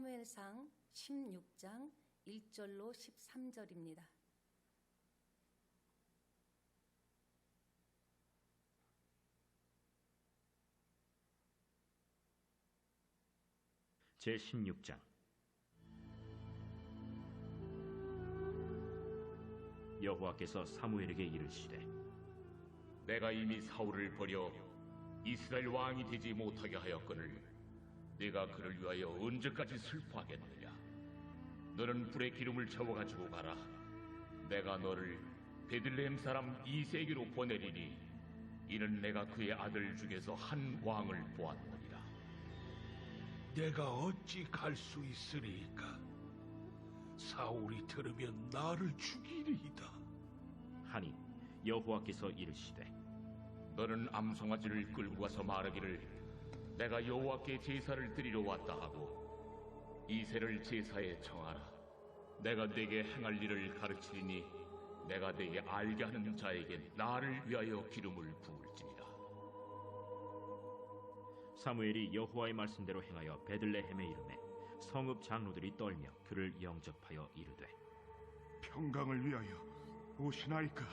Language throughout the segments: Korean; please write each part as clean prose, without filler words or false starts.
사무엘상 16장 1절로 13절입니다. 제16장. 여호와께서 사무엘에게 이르시되 내가 이미 사울을 버려 이스라엘 왕이 되지 못하게 하였거늘 내가 그를 위하여 언제까지 슬퍼하겠느냐. 너는 불에 기름을 채워가지고 가라. 내가 너를 베들레헴 사람 이새에게로 보내리니 이는 내가 그의 아들 중에서 한 왕을 보았느니라. 내가 어찌 갈 수 있으리이까? 사울이 들으면 나를 죽이리이다. 하니 여호와께서 이르시되 너는 암송아지를 끌고 가서 말하기를 내가 여호와께 제사를 드리러 왔다 하고 이새를 제사에 청하라. 내가 네게 행할 일을 가르치리니 내가 네게 알게 하는 자에게 나를 위하여 기름을 부을지니라. 사무엘이 여호와의 말씀대로 행하여 베들레헴에 이르매 성읍 장로들이 떨며 그를 영접하여 이르되 평강을 위하여 오시나이까?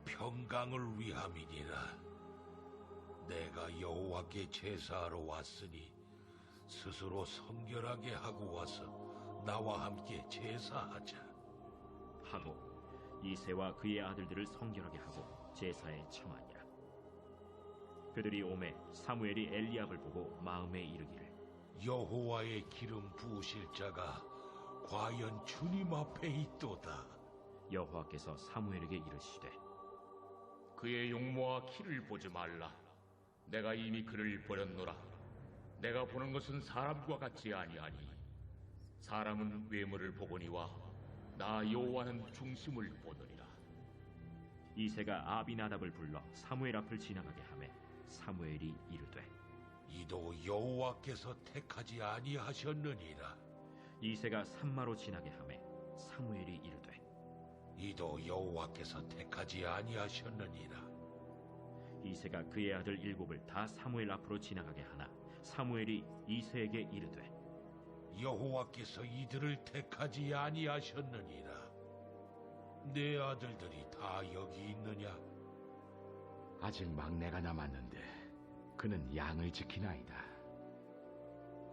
평강을 위함이니라. 내가 여호와께 제사하러 왔으니 스스로 성결하게 하고 와서 나와 함께 제사하자 하고 이새와 그의 아들들을 성결하게 하고 제사에 청하니라. 그들이 오매 사무엘이 엘리압을 보고 마음에 이르기를 여호와의 기름 부으실 자가 과연 주님 앞에 있도다. 여호와께서 사무엘에게 이르시되 그의 용모와 키를 보지 말라. 내가 이미 그를 버렸노라. 내가 보는 것은 사람과 같지 아니하니 사람은 외모를 보거니와 나 여호와는 중심을 보느니라. 이새가 아비나답을 불러 사무엘 앞을 지나가게 하매 사무엘이 이르되 이도 여호와께서 택하지 아니하셨느니라. 이새가 산마로 지나게 하매 사무엘이 이르되 이도 여호와께서 택하지 아니하셨느니라. 이새가 그의 아들 7을 다 사무엘 앞으로 지나가게 하나 사무엘이 이새에게 이르되 여호와께서 이들을 택하지 아니하셨느니라. 내 아들들이 다 여기 있느냐? 아직 막내가 남았는데 그는 양을 지키나이다.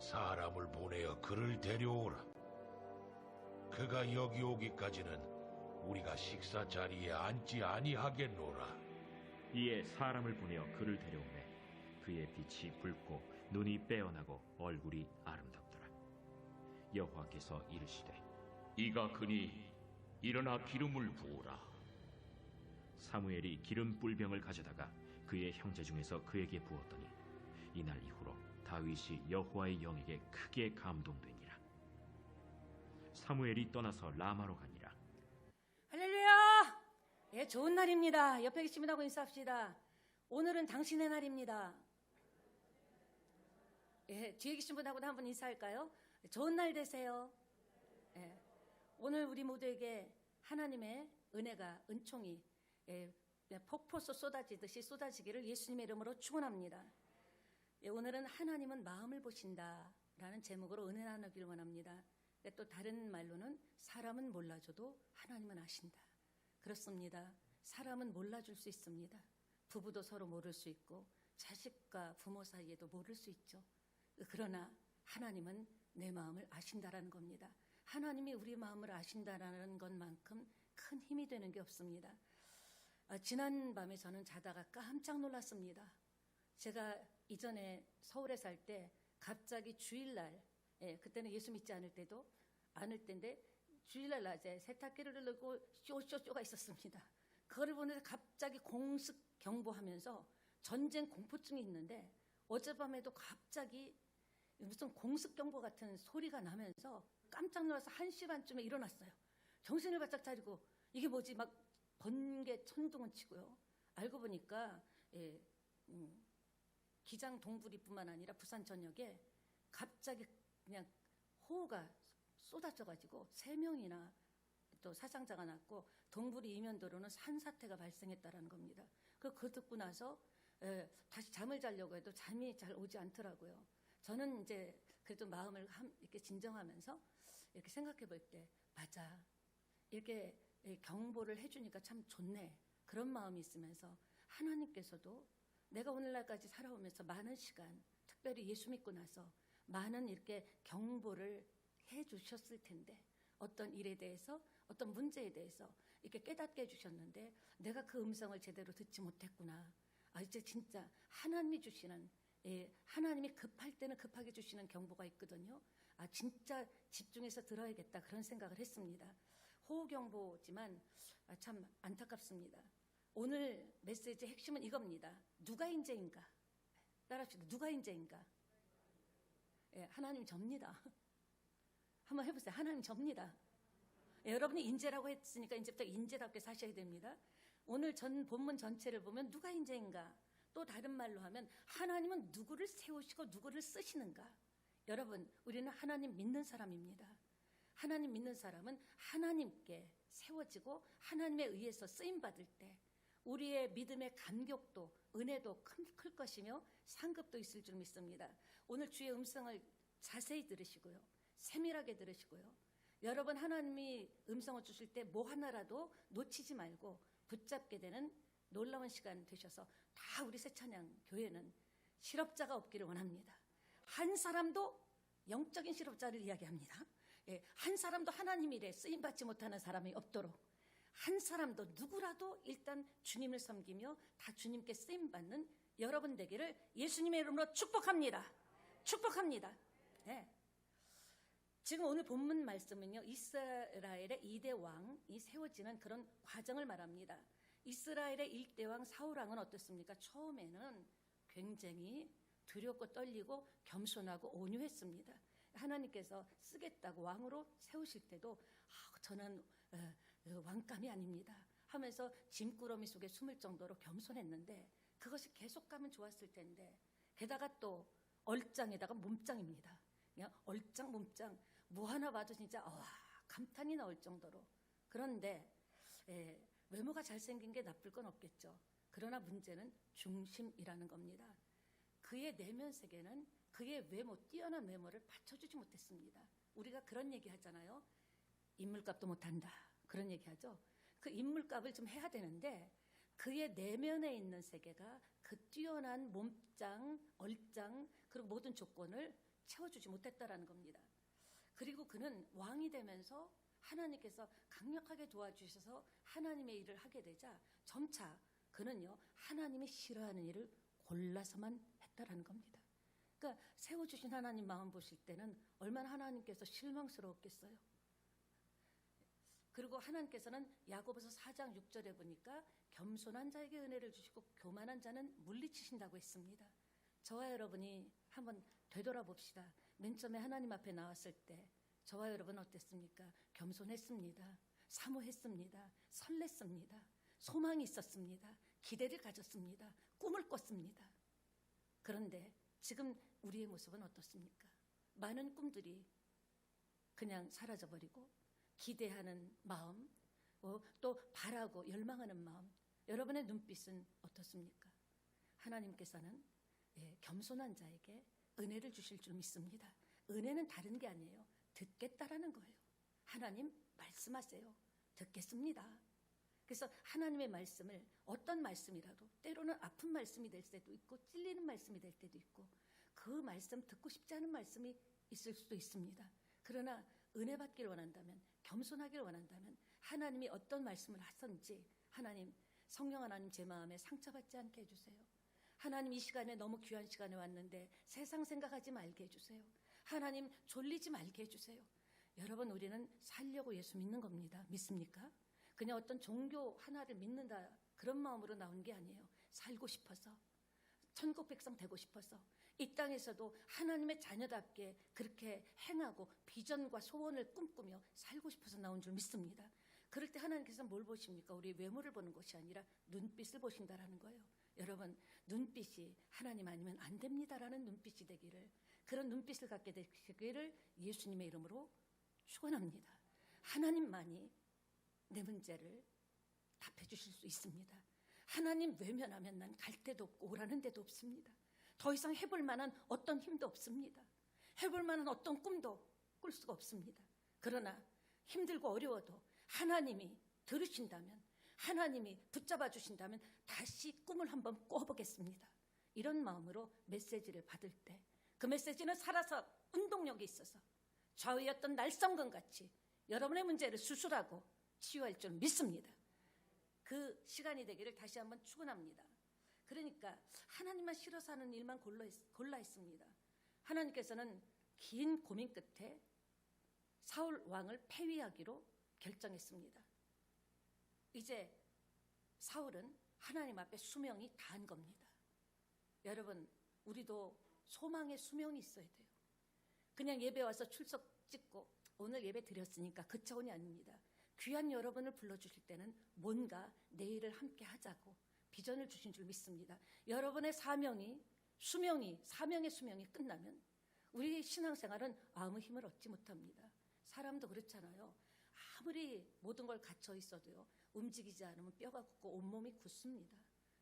사람을 보내어 그를 데려오라. 그가 여기 오기까지는 우리가 식사 자리에 앉지 아니하겠노라. 이에 사람을 보내어 그를 데려오매 그의 빛이 붉고 눈이 빼어나고 얼굴이 아름답더라. 여호와께서 이르시되 이가 그니 일어나 기름을 부으라. 사무엘이 기름 뿔병을 가져다가 그의 형제 중에서 그에게 부었더니 이날 이후로 다윗이 여호와의 영에게 크게 감동되니라. 사무엘이 떠나서 라마로 가니라. 할렐루야! 예, 좋은 날입니다. 옆에 계신 분하고 인사합시다. 오늘은 당신의 날입니다. 예, 뒤에 계신 분하고도 한번 인사할까요? 좋은 날 되세요. 예, 오늘 우리 모두에게 하나님의 은혜가, 은총이 폭포수 쏟아지듯이 쏟아지기를 예수님의 이름으로 축원합니다. 예, 오늘은 하나님은 마음을 보신다 라는 제목으로 은혜 나누길 원합니다. 또 다른 말로는 사람은 몰라줘도 하나님은 아신다. 그렇습니다. 사람은 몰라줄 수 있습니다. 부부도 서로 모를 수 있고 자식과 부모 사이에도 모를 수 있죠. 그러나 하나님은 내 마음을 아신다라는 겁니다. 하나님이 우리 마음을 아신다라는 것만큼 큰 힘이 되는 게 없습니다. 지난 밤에 저는 자다가 깜짝 놀랐습니다. 제가 이전에 서울에 살 때 갑자기 주일날, 그때는 예수 믿지 않을 때인데 주일날 낮에 세탁기를 누르고 쇼가 있었습니다. 그거를 보는데 갑자기 공습 경보하면서 전쟁 공포증이 있는데 어젯밤에도 갑자기 무슨 공습 경보 같은 소리가 나면서 깜짝 놀라서 1시 반쯤에 일어났어요. 정신을 바짝 차리고 이게 뭐지 막 번개 천둥은 치고요. 알고 보니까 기장 동부리뿐만 아니라 부산 전역에 갑자기 그냥 호우가 쏟아져가지고 3명이나 또 사상자가 났고 동부리 이면도로는 산사태가 발생했다는 겁니다. 그거 듣고 나서 다시 잠을 자려고 해도 잠이 잘 오지 않더라고요. 저는 이제 그래도 마음을 이렇게 진정하면서 이렇게 생각해 볼 때, 맞아. 이렇게 경보를 해주니까 참 좋네. 그런 마음이 있으면서 하나님께서도 내가 오늘날까지 살아오면서 많은 시간, 특별히 예수 믿고 나서 많은 이렇게 경보를 해 주셨을 텐데, 어떤 일에 대해서, 어떤 문제에 대해서 이렇게 깨닫게 해주셨는데 내가 그 음성을 제대로 듣지 못했구나. 이제 진짜 하나님이 주시는, 하나님이 급할 때는 급하게 주시는 경보가 있거든요. 진짜 집중해서 들어야겠다, 그런 생각을 했습니다. 호우경보지만 참 안타깝습니다. 오늘 메시지의 핵심은 이겁니다. 누가 인재인가? 따라합시다. 누가 인재인가? 하나님 접니다. 한번 해보세요. 하나님 접니다. 여러분이 인재라고 했으니까 이제부터 인재답게 사셔야 됩니다. 오늘 전 본문 전체를 보면 누가 인재인가? 또 다른 말로 하면 하나님은 누구를 세우시고 누구를 쓰시는가? 여러분, 우리는 하나님 믿는 사람입니다. 하나님 믿는 사람은 하나님께 세워지고 하나님에 의해서 쓰임받을 때 우리의 믿음의 감격도 은혜도 클 것이며 상급도 있을 줄 믿습니다. 오늘 주의 음성을 자세히 들으시고요. 세밀하게 들으시고요. 여러분, 하나님이 음성을 주실 때 뭐 하나라도 놓치지 말고 붙잡게 되는 놀라운 시간 되셔서, 다 우리 새찬양 교회는 실업자가 없기를 원합니다. 한 사람도 영적인 실업자를 이야기합니다. 한 사람도 하나님 일에 쓰임받지 못하는 사람이 없도록, 한 사람도 누구라도 일단 주님을 섬기며 다 주님께 쓰임받는 여러분 되기를 예수님의 이름으로 축복합니다. 축복합니다. 네. 지금 오늘 본문 말씀은요, 이스라엘의 2대 왕이 세워지는 그런 과정을 말합니다. 이스라엘의 1대 왕 사울왕은 어떻습니까? 처음에는 굉장히 두렵고 떨리고 겸손하고 온유했습니다. 하나님께서 쓰겠다고 왕으로 세우실 때도 저는 왕감이 아닙니다 하면서 짐꾸러미 속에 숨을 정도로 겸손했는데, 그것이 계속 가면 좋았을 텐데, 게다가 또 얼짱에다가 몸짱입니다. 그냥 얼짱 몸짱 뭐 하나 봐도 진짜 감탄이 나올 정도로. 그런데 외모가 잘생긴 게 나쁠 건 없겠죠. 그러나 문제는 중심이라는 겁니다. 그의 내면 세계는 그의 외모, 뛰어난 외모를 받쳐주지 못했습니다. 우리가 그런 얘기 하잖아요. 인물값도 못한다, 그런 얘기 하죠. 그 인물값을 좀 해야 되는데 그의 내면에 있는 세계가 그 뛰어난 몸짱, 얼짱, 그리고 모든 조건을 채워주지 못했다라는 겁니다. 그리고 그는 왕이 되면서 하나님께서 강력하게 도와주셔서 하나님의 일을 하게 되자 점차 그는요, 하나님이 싫어하는 일을 골라서만 했다라는 겁니다. 그러니까 세워주신 하나님 마음 보실 때는 얼마나 하나님께서 실망스러웠겠어요. 그리고 하나님께서는 야고보서 4장 6절에 보니까 겸손한 자에게 은혜를 주시고 교만한 자는 물리치신다고 했습니다. 저와 여러분이 한번 되돌아봅시다. 맨 처음에 하나님 앞에 나왔을 때 저와 여러분 어땠습니까? 겸손했습니다. 사모했습니다. 설렜습니다. 소망이 있었습니다. 기대를 가졌습니다. 꿈을 꿨습니다. 그런데 지금 우리의 모습은 어떻습니까? 많은 꿈들이 그냥 사라져버리고, 기대하는 마음, 또 바라고 열망하는 마음, 여러분의 눈빛은 어떻습니까? 하나님께서는 겸손한 자에게 은혜를 주실 줄 믿습니다. 은혜는 다른 게 아니에요. 듣겠다라는 거예요. 하나님 말씀하세요. 듣겠습니다. 그래서 하나님의 말씀을, 어떤 말씀이라도 때로는 아픈 말씀이 될 때도 있고 찔리는 말씀이 될 때도 있고 그 말씀 듣고 싶지 않은 말씀이 있을 수도 있습니다. 그러나 은혜 받기를 원한다면, 겸손하기를 원한다면 하나님이 어떤 말씀을 하든지, 하나님, 성령 하나님 제 마음에 상처받지 않게 해주세요. 하나님, 이 시간에 너무 귀한 시간에 왔는데 세상 생각하지 말게 해주세요. 하나님, 졸리지 말게 해주세요. 여러분, 우리는 살려고 예수 믿는 겁니다. 믿습니까? 그냥 어떤 종교 하나를 믿는다 그런 마음으로 나온 게 아니에요. 살고 싶어서, 천국 백성 되고 싶어서, 이 땅에서도 하나님의 자녀답게 그렇게 행하고 비전과 소원을 꿈꾸며 살고 싶어서 나온 줄 믿습니다. 그럴 때 하나님께서 뭘 보십니까? 우리 외모를 보는 것이 아니라 눈빛을 보신다라는 거예요. 여러분, 눈빛이 하나님 아니면 안 됩니다라는 눈빛이 되기를, 그런 눈빛을 갖게 되기를 예수님의 이름으로 축원합니다. 하나님만이 내 문제를 답해 주실 수 있습니다. 하나님 외면하면 난 갈 데도 없고 오라는 데도 없습니다. 더 이상 해볼 만한 어떤 힘도 없습니다. 해볼 만한 어떤 꿈도 꿀 수가 없습니다. 그러나 힘들고 어려워도 하나님이 들으신다면, 하나님이 붙잡아 주신다면 다시 꿈을 한번 꿔보겠습니다. 이런 마음으로 메시지를 받을 때 그 메시지는 살아서 운동력이 있어서 좌우였던 날성건 같이 여러분의 문제를 수술하고 치유할 줄 믿습니다. 그 시간이 되기를 다시 한번 축원합니다. 그러니까 하나님만 싫어서 하는 일만 골라 했습니다. 하나님께서는 긴 고민 끝에 사울 왕을 폐위하기로 결정했습니다. 이제 사울은 하나님 앞에 수명이 다한 겁니다. 여러분, 우리도 소망의 수명이 있어야 돼요. 그냥 예배 와서 출석 찍고 오늘 예배 드렸으니까 그 차원이 아닙니다. 귀한 여러분을 불러주실 때는 뭔가 내일을 함께 하자고 비전을 주신 줄 믿습니다. 여러분의 사명의 수명이 끝나면 우리 신앙생활은 아무 힘을 얻지 못합니다. 사람도 그렇잖아요. 아무리 모든 걸 갖춰 있어도요, 움직이지 않으면 뼈가 굳고 온몸이 굳습니다.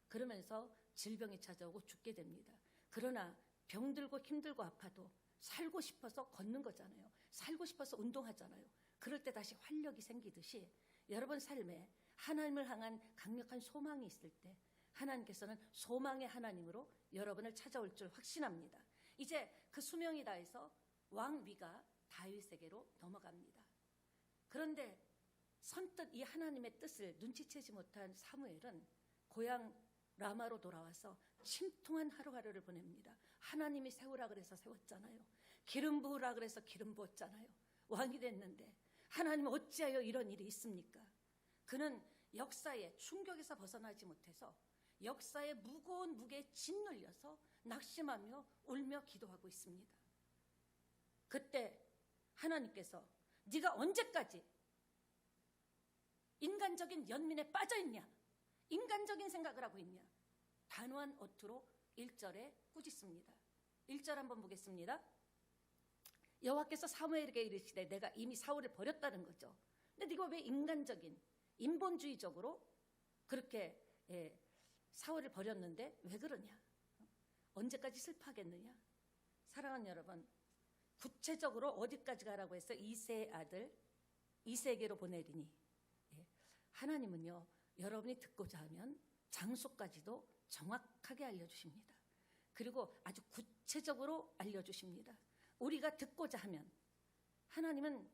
그러면서 질병이 찾아오고 죽게 됩니다. 그러나 병들고 힘들고 아파도 살고 싶어서 걷는 거잖아요. 살고 싶어서 운동하잖아요. 그럴 때 다시 활력이 생기듯이 여러분 삶에 하나님을 향한 강력한 소망이 있을 때 하나님께서는 소망의 하나님으로 여러분을 찾아올 줄 확신합니다. 이제 그 수명이 다해서 왕위가 다윗에게로 넘어갑니다. 그런데 선뜻 이 하나님의 뜻을 눈치채지 못한 사무엘은 고향 라마로 돌아와서 침통한 하루하루를 보냅니다. 하나님이 세우라 그래서 세웠잖아요. 기름 부으라 그래서 기름 부었잖아요. 왕이 됐는데 하나님 어찌하여 이런 일이 있습니까? 그는 역사의 충격에서 벗어나지 못해서 역사의 무거운 무게에 짓눌려서 낙심하며 울며 기도하고 있습니다. 그때 하나님께서 네가 언제까지 인간적인 연민에 빠져있냐? 인간적인 생각을 하고 있냐? 단호한 어투로 1절에 꾸짖습니다. 1절 한번 보겠습니다. 여호와께서 사무엘에게 이르시되 내가 이미 사울을 버렸다는 거죠. 근데 네가 왜 인간적인 인본주의적으로 그렇게 사울을 버렸는데 왜 그러냐? 언제까지 슬퍼하겠느냐? 사랑하는 여러분, 구체적으로 어디까지 가라고 해서 이새의 아들 이새에게로 보내리니, 하나님은요 여러분이 듣고자 하면 장소까지도 정확하게 알려주십니다. 그리고 아주 구체적으로 알려주십니다. 우리가 듣고자 하면, 하나님은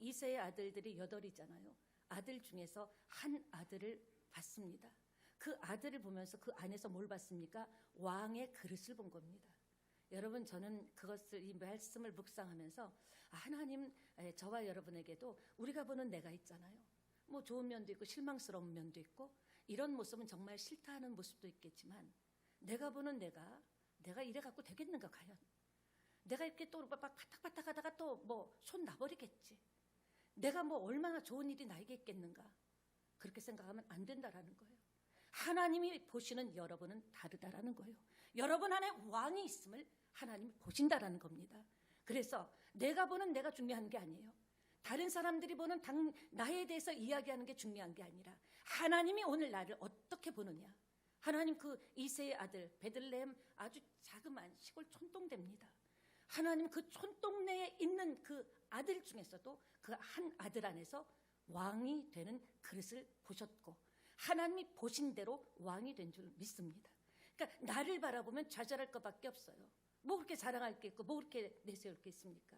이새의 아들들이 8이잖아요. 아들 중에서 한 아들을 받습니다. 그 아들을 보면서 그 안에서 뭘 봤습니까? 왕의 그릇을 본 겁니다. 여러분, 저는 그것을, 이 말씀을 묵상하면서 하나님, 저와 여러분에게도 우리가 보는 내가 있잖아요. 뭐 좋은 면도 있고 실망스러운 면도 있고, 이런 모습은 정말 싫다 하는 모습도 있겠지만, 내가 보는 내가 이래 갖고 되겠는가 과연? 내가 이렇게 또 바닥바닥 하다가 또 뭐 손 놔버리겠지. 내가 뭐 얼마나 좋은 일이 나에게 있겠는가? 그렇게 생각하면 안 된다라는 거예요. 하나님이 보시는 여러분은 다르다라는 거예요. 여러분 안에 왕이 있음을 하나님이 보신다라는 겁니다. 그래서 내가 보는 내가 중요한 게 아니에요. 다른 사람들이 보는 나에 대해서 이야기하는 게 중요한 게 아니라 하나님이 오늘 나를 어떻게 보느냐. 하나님 그 이새의 아들 베들레헴 아주 자그마한 시골 촌동네입니다. 하나님 그 촌동네에 있는 그 아들 중에서도 그 한 아들 안에서 왕이 되는 그릇을 보셨고 하나님이 보신 대로 왕이 된 줄 믿습니다. 그러니까 나를 바라보면 좌절할 것밖에 없어요. 뭐 그렇게 자랑할 게 있고 뭐 그렇게 내세울 게 있습니까?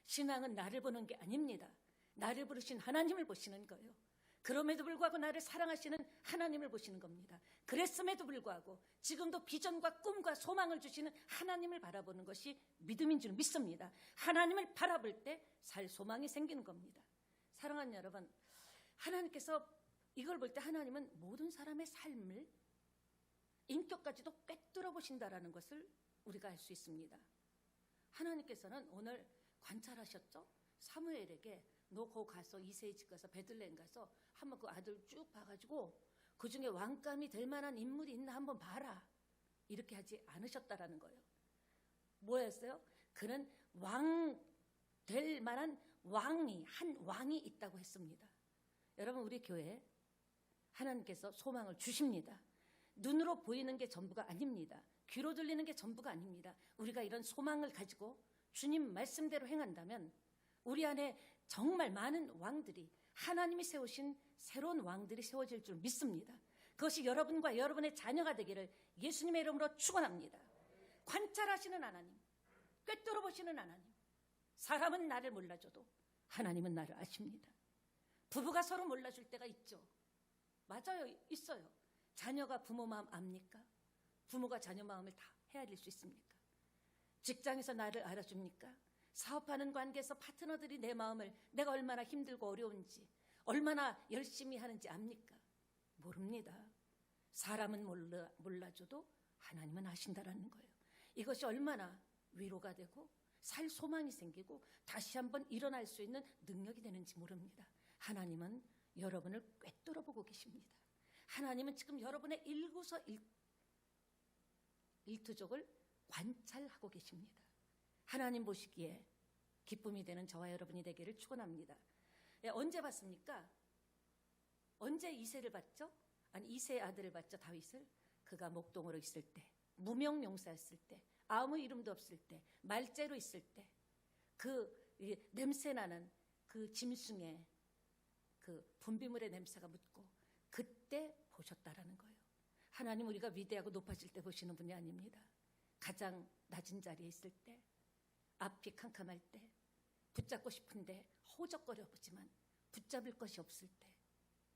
신앙은 나를 보는 게 아닙니다. 나를 부르신 하나님을 보시는 거예요. 그럼에도 불구하고 나를 사랑하시는 하나님을 보시는 겁니다. 그랬음에도 불구하고 지금도 비전과 꿈과 소망을 주시는 하나님을 바라보는 것이 믿음인 줄 믿습니다. 하나님을 바라볼 때 살 소망이 생기는 겁니다. 사랑하는 여러분, 하나님께서 이걸 볼 때 하나님은 모든 사람의 삶을 인격까지도 꿰뚫어 보신다라는 것을 우리가 알 수 있습니다. 하나님께서는 오늘 관찰하셨죠? 사무엘에게 너 거기 가서 이새의 집 가서 베들레헴 가서 한번 그 아들 쭉 봐가지고 그 중에 왕감이 될 만한 인물이 있나 한번 봐라. 이렇게 하지 않으셨다라는 거예요. 뭐였어요? 그는 왕 될 만한 한 왕이 있다고 했습니다. 여러분, 우리 교회에 하나님께서 소망을 주십니다. 눈으로 보이는 게 전부가 아닙니다. 귀로 들리는 게 전부가 아닙니다. 우리가 이런 소망을 가지고 주님 말씀대로 행한다면 우리 안에 정말 많은 왕들이, 하나님이 세우신 새로운 왕들이 세워질 줄 믿습니다. 그것이 여러분과 여러분의 자녀가 되기를 예수님의 이름으로 축원합니다. 관찰하시는 하나님, 꿰뚫어 보시는 하나님. 사람은 나를 몰라줘도 하나님은 나를 아십니다. 부부가 서로 몰라줄 때가 있죠. 맞아요, 있어요. 자녀가 부모 마음 압니까? 부모가 자녀 마음을 다 헤아릴 수 있습니까? 직장에서 나를 알아줍니까? 사업하는 관계에서 파트너들이 내 마음을, 내가 얼마나 힘들고 어려운지, 얼마나 열심히 하는지 압니까? 모릅니다. 사람은 몰라줘도 하나님은 아신다라는 거예요. 이것이 얼마나 위로가 되고 살 소망이 생기고 다시 한번 일어날 수 있는 능력이 되는지 모릅니다. 하나님은 여러분을 꿰뚫어 보고 계십니다. 하나님은 지금 여러분의 일투족을 관찰하고 계십니다. 하나님 보시기에 기쁨이 되는 저와 여러분이 되기를 축원합니다. 언제 봤습니까? 언제 이새를 봤죠? 아니, 이새의 아들을 봤죠, 다윗을. 그가 목동으로 있을 때, 무명용사였을 때, 아무 이름도 없을 때, 말죄로 있을 때, 그 냄새나는 그 짐승의 그 분비물의 냄새가 묻고 그때 보셨다라는 거예요. 하나님 우리가 위대하고 높아질 때 보시는 분이 아닙니다. 가장 낮은 자리에 있을 때, 앞이 캄캄할 때, 붙잡고 싶은데 허우적거려 보지만 붙잡을 것이 없을 때,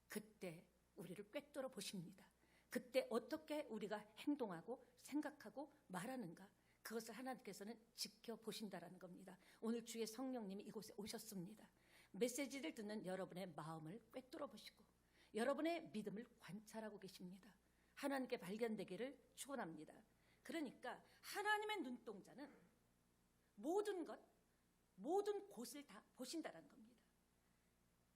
그때 우리를 꿰뚫어 보십니다. 그때 어떻게 우리가 행동하고 생각하고 말하는가, 그것을 하나님께서는 지켜보신다라는 겁니다. 오늘 주의 성령님이 이곳에 오셨습니다. 메시지를 듣는 여러분의 마음을 꿰뚫어 보시고 여러분의 믿음을 관찰하고 계십니다. 하나님께 발견되기를 축원합니다. 그러니까 하나님의 눈동자는 모든 것, 모든 곳을 다 보신다라는 겁니다.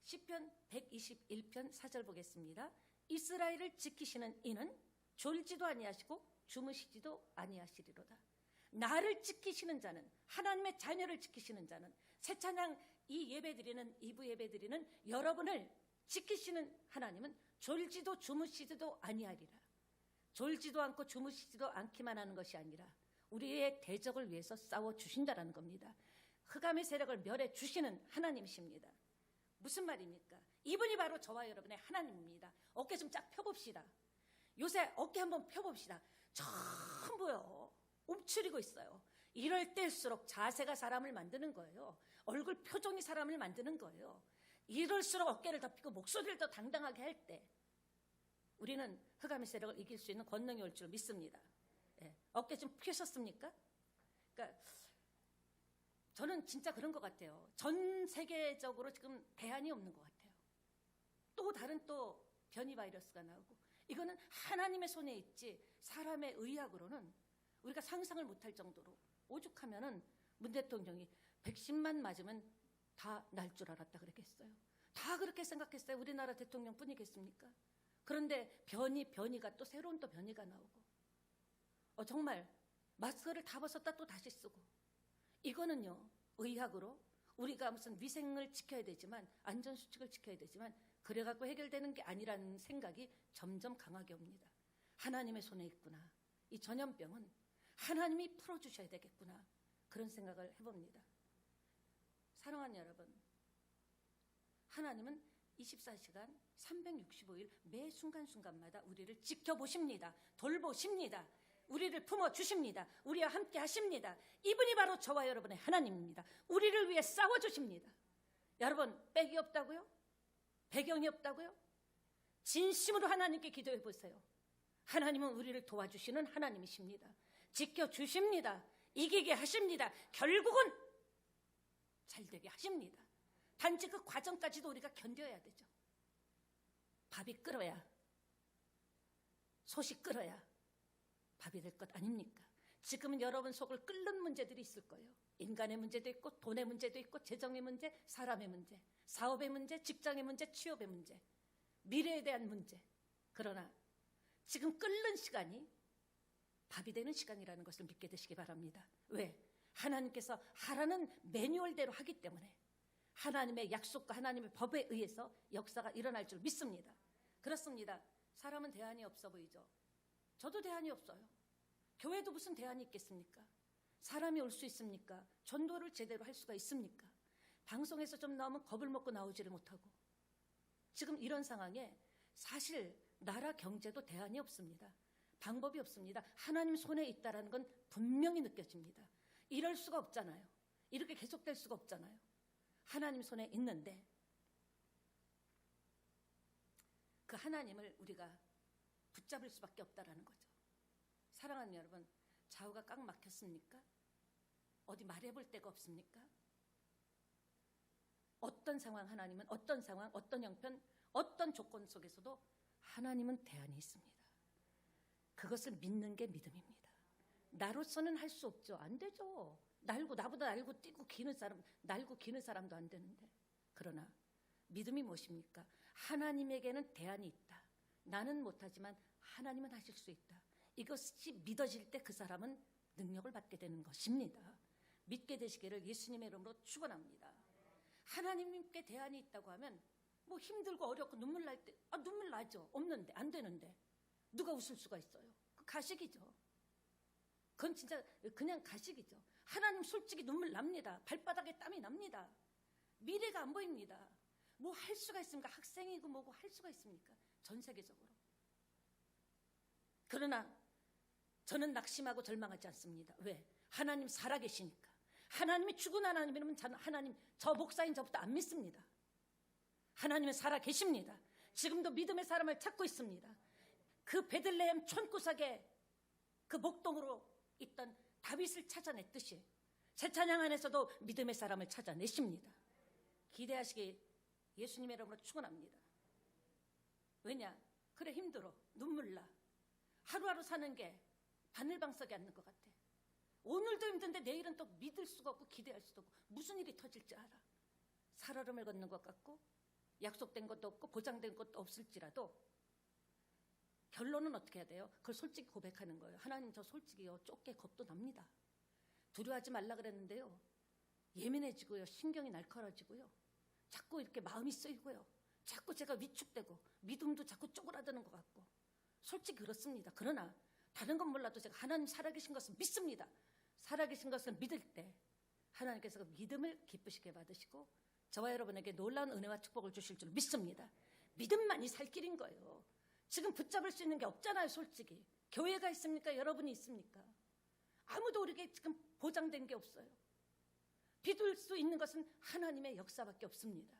시편 121편 4절 보겠습니다. 이스라엘을 지키시는 이는 졸지도 아니하시고 주무시지도 아니하시리로다. 나를 지키시는 자는, 하나님의 자녀를 지키시는 자는, 새 찬양 이 예배드리는, 2부 예배드리는 여러분을 지키시는 하나님은 졸지도 주무시지도 아니하리라. 졸지도 않고 주무시지도 않기만 하는 것이 아니라 우리의 대적을 위해서 싸워주신다라는 겁니다. 흑암의 세력을 멸해 주시는 하나님이십니다. 무슨 말입니까? 이분이 바로 저와 여러분의 하나님입니다. 어깨 좀 쫙 펴봅시다. 요새 어깨 한번 펴봅시다. 전부요, 움츠리고 있어요. 이럴 때일수록 자세가 사람을 만드는 거예요. 얼굴 표정이 사람을 만드는 거예요. 이럴수록 어깨를 더 펴고 목소리를 더 당당하게 할 때 우리는 흑암의 세력을 이길 수 있는 권능이 올 줄 믿습니다. 어깨 좀 펴셨습니까? 그러니까 저는 진짜 그런 것 같아요. 전 세계적으로 지금 대안이 없는 것 같아요. 또 다른 또 변이 바이러스가 나오고, 이거는 하나님의 손에 있지 사람의 의학으로는 우리가 상상을 못할 정도로, 오죽하면은 문 대통령이 백신만 맞으면 다 날 줄 알았다 그랬겠어요. 다 그렇게 생각했어요. 우리나라 대통령뿐이겠습니까? 그런데 변이가 또 새로운 또 변이가 나오고, 정말 마스크를 다 벗었다 또 다시 쓰고, 이거는요, 의학으로 우리가 무슨 위생을 지켜야 되지만, 안전수칙을 지켜야 되지만, 그래갖고 해결되는 게 아니라는 생각이 점점 강하게 옵니다. 하나님의 손에 있구나. 이 전염병은 하나님이 풀어주셔야 되겠구나. 그런 생각을 해봅니다. 사랑하는 여러분, 하나님은 24시간 365일 매 순간순간마다 우리를 지켜보십니다. 돌보십니다. 우리를 품어주십니다. 우리와 함께 하십니다. 이분이 바로 저와 여러분의 하나님입니다. 우리를 위해 싸워주십니다. 여러분, 빽이 없다고요? 배경이 없다고요? 진심으로 하나님께 기도해 보세요. 하나님은 우리를 도와주시는 하나님이십니다. 지켜주십니다. 이기게 하십니다. 결국은 잘되게 하십니다. 단지 그 과정까지도 우리가 견뎌야 되죠. 밥이 끓어야, 솥이 끓어야 밥이 될 것 아닙니까? 지금은 여러분 속을 끓는 문제들이 있을 거예요. 인간의 문제도 있고, 돈의 문제도 있고, 재정의 문제, 사람의 문제, 사업의 문제, 직장의 문제, 취업의 문제, 미래에 대한 문제. 그러나 지금 끓는 시간이 밥이 되는 시간이라는 것을 믿게 되시기 바랍니다. 왜? 하나님께서 하라는 매뉴얼대로 하기 때문에, 하나님의 약속과 하나님의 법에 의해서 역사가 일어날 줄 믿습니다. 그렇습니다. 사람은 대안이 없어 보이죠. 저도 대안이 없어요. 교회도 무슨 대안이 있겠습니까? 사람이 올 수 있습니까? 전도를 제대로 할 수가 있습니까? 방송에서 좀 나오면 겁을 먹고 나오지를 못하고 지금 이런 상황에 사실 나라 경제도 대안이 없습니다. 방법이 없습니다. 하나님 손에 있다는 건 분명히 느껴집니다. 이럴 수가 없잖아요. 이렇게 계속될 수가 없잖아요. 하나님 손에 있는데 그 하나님을 우리가 붙잡을 수밖에 없다라는 거죠. 사랑하는 여러분, 좌우가 꽉 막혔습니까? 어디 말해볼 데가 없습니까? 어떤 상황 하나님은 어떤 상황, 어떤 형편, 어떤 조건 속에서도 하나님은 대안이 있습니다. 그것을 믿는 게 믿음입니다. 나로서는 할 수 없죠. 안 되죠. 나보다 날고 뛰고 기는 사람, 날고 기는 사람도 안 되는데. 그러나 믿음이 무엇입니까? 하나님에게는 대안이 있다. 나는 못하지만 하나님은 하실 수 있다. 이것이 믿어질 때 그 사람은 능력을 받게 되는 것입니다. 믿게 되시기를 예수님의 이름으로 축원합니다. 하나님께 대안이 있다고 하면 뭐 힘들고 어렵고 눈물 날 때 눈물 나죠. 없는데 안 되는데 누가 웃을 수가 있어요? 그 가식이죠. 그건 진짜 그냥 가식이죠. 하나님 솔직히 눈물 납니다. 발바닥에 땀이 납니다. 미래가 안 보입니다. 뭐 할 수가 있습니까? 학생이고 뭐고 할 수가 있습니까? 전 세계적으로. 그러나 저는 낙심하고 절망하지 않습니다. 왜? 하나님 살아계시니까. 하나님이 죽은 하나님이라면 저는 하나님, 저 목사인 저부터 안 믿습니다. 하나님은 살아계십니다. 지금도 믿음의 사람을 찾고 있습니다. 그 베들레헴 촌구석에 그 목동으로 있던 다윗을 찾아냈듯이 새 찬양 안에서도 믿음의 사람을 찾아내십니다. 기대하시기 예수님의 이름으로 축원합니다. 왜냐? 그래 힘들어. 눈물 나. 하루하루 사는 게 바늘방석이 않는 것 같아. 오늘도 힘든데 내일은 또 믿을 수가 없고 기대할 수도 없고 무슨 일이 터질지 알아. 살얼음을 걷는 것 같고 약속된 것도 없고 보장된 것도 없을지라도 결론은 어떻게 해야 돼요? 그걸 솔직히 고백하는 거예요. 하나님 저 솔직히요 쫓게 겁도 납니다. 두려워하지 말라 그랬는데요. 예민해지고요. 신경이 날카로워지고요. 자꾸 이렇게 마음이 쓰이고요. 자꾸 제가 위축되고 믿음도 자꾸 쪼그라드는 것 같고 솔직히 그렇습니다. 그러나 다른 건 몰라도 제가 하나님 살아계신 것을 믿습니다. 살아계신 것을 믿을 때 하나님께서 그 믿음을 기쁘시게 받으시고 저와 여러분에게 놀라운 은혜와 축복을 주실 줄 믿습니다. 믿음만이 살 길인 거예요. 지금 붙잡을 수 있는 게 없잖아요. 솔직히 교회가 있습니까? 여러분이 있습니까? 아무도 우리에게 지금 보장된 게 없어요. 믿을 수 있는 것은 하나님의 역사밖에 없습니다.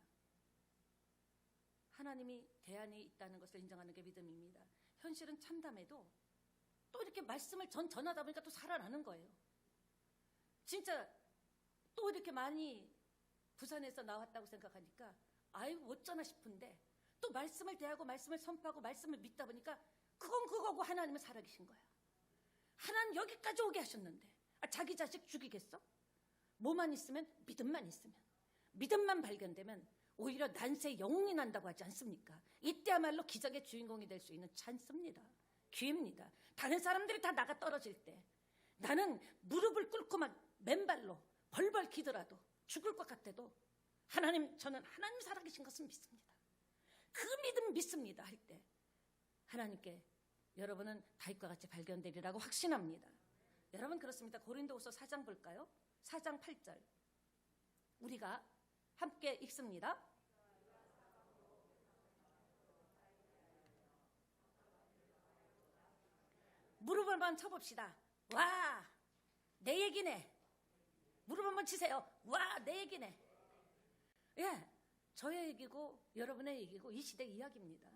하나님이 대안이 있다는 것을 인정하는 게 믿음입니다. 현실은 참담해도 또 이렇게 말씀을 전하다 보니까 또 살아나는 거예요. 진짜 또 이렇게 많이 부산에서 나왔다고 생각하니까 아이고 어쩌나 싶은데 또 말씀을 대하고 말씀을 선포하고 말씀을 믿다 보니까 그건 그거고 하나님은 살아계신 거야. 하나님 여기까지 오게 하셨는데 자기 자식 죽이겠어? 뭐만 있으면 믿음만 있으면 믿음만 발견되면 오히려 난세의 영웅이 난다고 하지 않습니까? 이때야말로 기적의 주인공이 될 수 있는 찬스입니다. 기회입니다. 다른 사람들이 다 나가 떨어질 때 나는 무릎을 꿇고 막 맨발로 벌벌 기더라도 죽을 것 같아도 하나님 저는 하나님 살아계신 것을 믿습니다. 그 믿음 믿습니다 할 때 하나님께 여러분은 다윗과 같이 발견되리라고 확신합니다. 여러분 그렇습니다. 고린도후서 4장 볼까요? 4장 8절 우리가 함께 읽습니다. 무릎을 한번 쳐봅시다. 와, 내 얘기네. 무릎 한번 치세요. 와, 내 얘기네. 예, 저의 얘기고 여러분의 얘기고 이 시대 이야기입니다.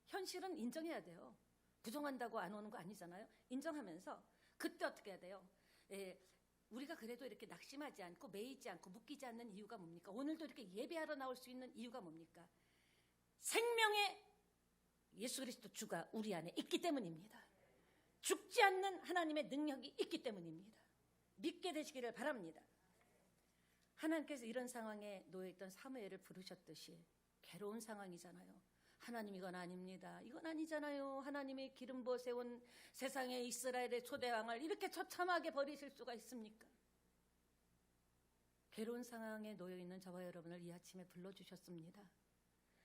현실은 인정해야 돼요. 부정한다고 안 오는 거 아니잖아요. 인정하면서 그때 어떻게 해야 돼요? 예, 우리가 그래도 이렇게 낙심하지 않고 매이지 않고 묶이지 않는 이유가 뭡니까? 오늘도 이렇게 예배하러 나올 수 있는 이유가 뭡니까? 생명의 예수 그리스도 주가 우리 안에 있기 때문입니다. 죽지 않는 하나님의 능력이 있기 때문입니다. 믿게 되시기를 바랍니다. 하나님께서 이런 상황에 놓여있던 사무엘을 부르셨듯이 괴로운 상황이잖아요. 하나님 이건 아닙니다. 이건 아니잖아요. 하나님의 기름 부어 세운 세상의 이스라엘의 초대왕을 이렇게 처참하게 버리실 수가 있습니까? 괴로운 상황에 놓여있는 저와 여러분을 이 아침에 불러주셨습니다.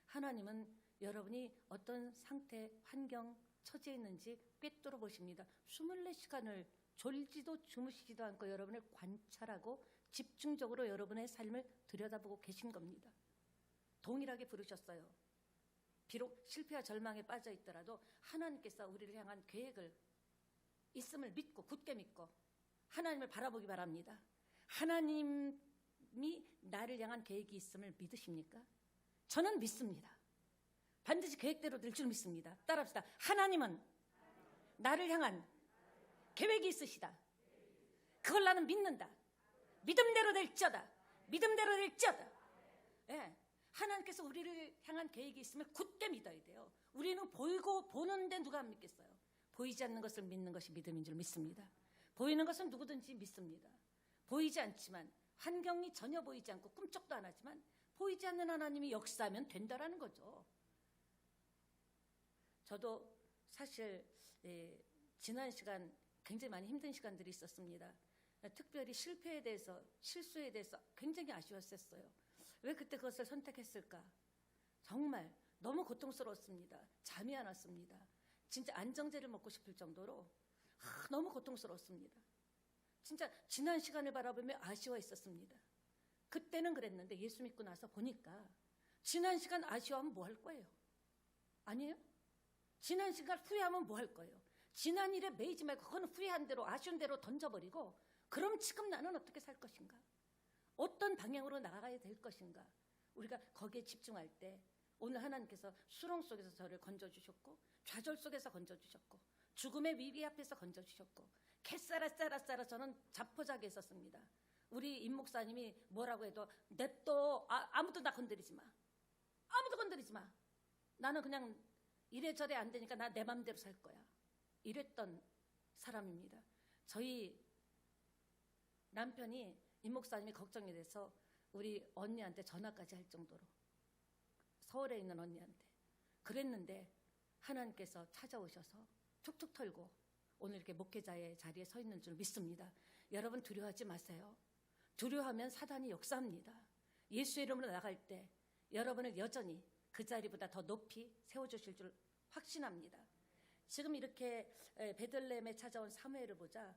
하나님은 여러분이 어떤 상태, 환경, 처지에 있는지 꿰뚫어 보십니다. 24시간을 졸지도 주무시지도 않고 여러분을 관찰하고 집중적으로 여러분의 삶을 들여다보고 계신 겁니다. 동일하게 부르셨어요. 비록 실패와 절망에 빠져 있더라도 하나님께서 우리를 향한 계획을 있음을 믿고 굳게 믿고 하나님을 바라보기 바랍니다. 하나님이 나를 향한 계획이 있음을 믿으십니까? 저는 믿습니다. 반드시 계획대로 될 줄 믿습니다. 따라합시다. 하나님은 나를 향한 계획이 있으시다. 그걸 나는 믿는다. 믿음대로 될지어다. 믿음대로 될지어다. 예, 하나님께서 우리를 향한 계획이 있음을 굳게 믿어야 돼요. 우리는 보이고 보는데 누가 안 믿겠어요? 보이지 않는 것을 믿는 것이 믿음인 줄 믿습니다. 보이는 것은 누구든지 믿습니다. 보이지 않지만 환경이 전혀 보이지 않고 꿈쩍도 안 하지만 보이지 않는 하나님이 역사하면 된다라는 거죠. 저도 사실 지난 시간 굉장히 많이 힘든 시간들이 있었습니다. 특별히 실패에 대해서, 실수에 대해서 굉장히 아쉬웠었어요. 왜 그때 그것을 선택했을까? 정말 너무 고통스러웠습니다. 잠이 안 왔습니다. 진짜 안정제를 먹고 싶을 정도로 너무 고통스러웠습니다. 진짜 지난 시간을 바라보며 아쉬워했었습니다. 그때는 그랬는데 예수 믿고 나서 보니까 지난 시간 아쉬워하면 뭐 할 거예요? 아니에요? 지난 시간 후회하면 뭐 할 거예요? 지난 일에 매이지 말고 그건 후회한 대로 아쉬운 대로 던져버리고 그럼 지금 나는 어떻게 살 것인가? 어떤 방향으로 나아가야 될 것인가? 우리가 거기에 집중할 때 오늘 하나님께서 수렁 속에서 저를 건져주셨고 좌절 속에서 건져주셨고 죽음의 위기 앞에서 건져주셨고 캐싸라 저는 자포자기에 있었습니다. 우리 임 목사님이 뭐라고 해도 냅둬 아무도 나 건드리지 마. 아무도 건드리지 마. 나는 그냥 이래저래 안 되니까 나 내 맘대로 살 거야. 이랬던 사람입니다. 저희 남편이 임 목사님이 걱정이 돼서 우리 언니한테 전화까지 할 정도로 서울에 있는 언니한테 그랬는데 하나님께서 찾아오셔서 툭툭 털고 오늘 이렇게 목회자의 자리에 서 있는 줄 믿습니다. 여러분 두려워하지 마세요. 두려워하면 사단이 역사합니다. 예수 이름으로 나갈 때 여러분을 여전히 그 자리보다 더 높이 세워주실 줄 확신합니다. 지금 이렇게 베들레헴에 찾아온 사무엘을 보자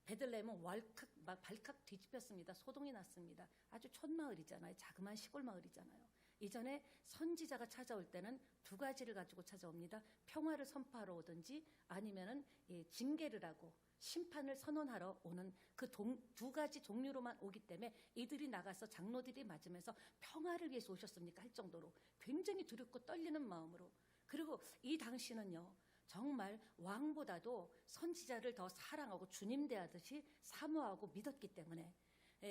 베들레헴은 막 발칵 뒤집혔습니다. 소동이 났습니다. 아주 촌마을이잖아요. 자그마한 시골 마을이잖아요. 이전에 선지자가 찾아올 때는 두 가지를 가지고 찾아옵니다. 평화를 선포하러 오든지 아니면은 징계를 하고 심판을 선언하러 오는 그 두 가지 종류로만 오기 때문에 이들이 나가서 장로들이 맞으면서 평화를 위해서 오셨습니까? 할 정도로 굉장히 두렵고 떨리는 마음으로 그리고 이 당시는요. 정말 왕보다도 선지자를 더 사랑하고 주님 대하듯이 사모하고 믿었기 때문에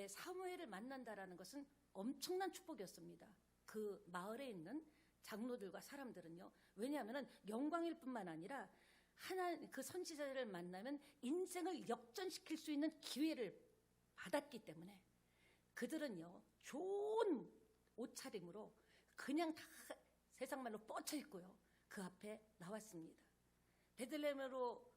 사무엘을 만난다라는 것은 엄청난 축복이었습니다. 그 마을에 있는 장로들과 사람들은요. 왜냐하면 영광일 뿐만 아니라 그 선지자를 만나면 인생을 역전시킬 수 있는 기회를 받았기 때문에 그들은요. 좋은 옷차림으로 그냥 다 세상 말로 뻗쳐 있고요. 그 앞에 나왔습니다. 베들레헴으로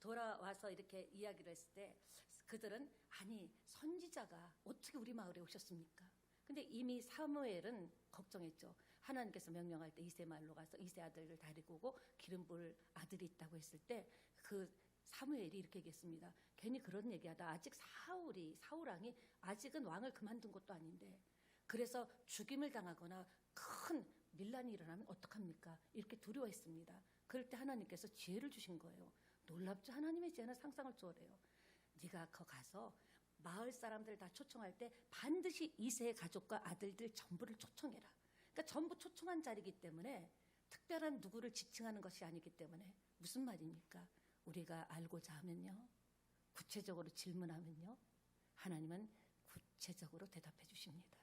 돌아와서 이렇게 이야기를 했을 때 그들은 아니 선지자가 어떻게 우리 마을에 오셨습니까? 근데 이미 사무엘은 걱정했죠. 하나님께서 명령할 때 이세 마을로 가서 이세 아들을 데리고 오고 기름 부을 아들이 있다고 했을 때 그 사무엘이 이렇게 얘기했습니다. 괜히 그런 얘기하다 아직 사울왕이 아직은 왕을 그만둔 것도 아닌데 그래서 죽임을 당하거나 큰 밀란이 일어나면 어떡합니까? 이렇게 두려워했습니다. 그럴 때 하나님께서 지혜를 주신 거예요. 놀랍죠? 하나님의 지혜는 상상을 초월해요. 네가 가서 마을 사람들 다 초청할 때 반드시 이세의 가족과 아들들 전부를 초청해라. 그러니까 전부 초청한 자리이기 때문에 특별한 누구를 지칭하는 것이 아니기 때문에 무슨 말입니까? 우리가 알고자 하면요. 구체적으로 질문하면요. 하나님은 구체적으로 대답해 주십니다.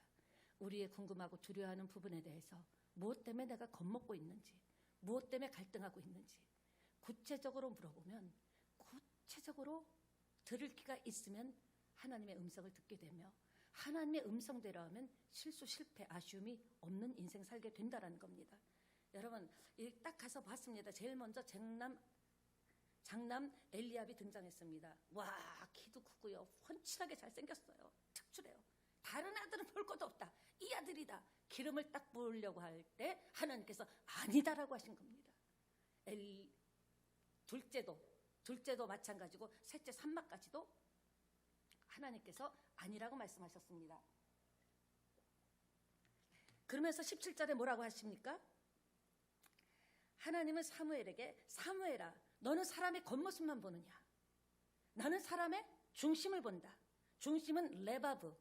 우리의 궁금하고 두려워하는 부분에 대해서 무엇 때문에 내가 겁먹고 있는지 무엇 때문에 갈등하고 있는지 구체적으로 물어보면 구체적으로 들을 기가 있으면 하나님의 음성을 듣게 되며 하나님의 음성대로 하면 실수, 실패, 아쉬움이 없는 인생 살게 된다는 겁니다. 여러분 딱 가서 봤습니다. 제일 먼저 장남 엘리압이 등장했습니다. 와 키도 크고요. 훤칠하게 잘생겼어요. 특출해요. 다른 아들은 볼 것도 없다. 이 아들이다. 기름을 딱 부으려고 할 때 하나님께서 아니다라고 하신 겁니다. 둘째도 둘째도 마찬가지고 셋째 산막까지도 하나님께서 아니라고 말씀하셨습니다. 그러면서 17절에 뭐라고 하십니까? 하나님은 사무엘에게 사무엘아 너는 사람의 겉모습만 보느냐? 나는 사람의 중심을 본다. 중심은 레바브,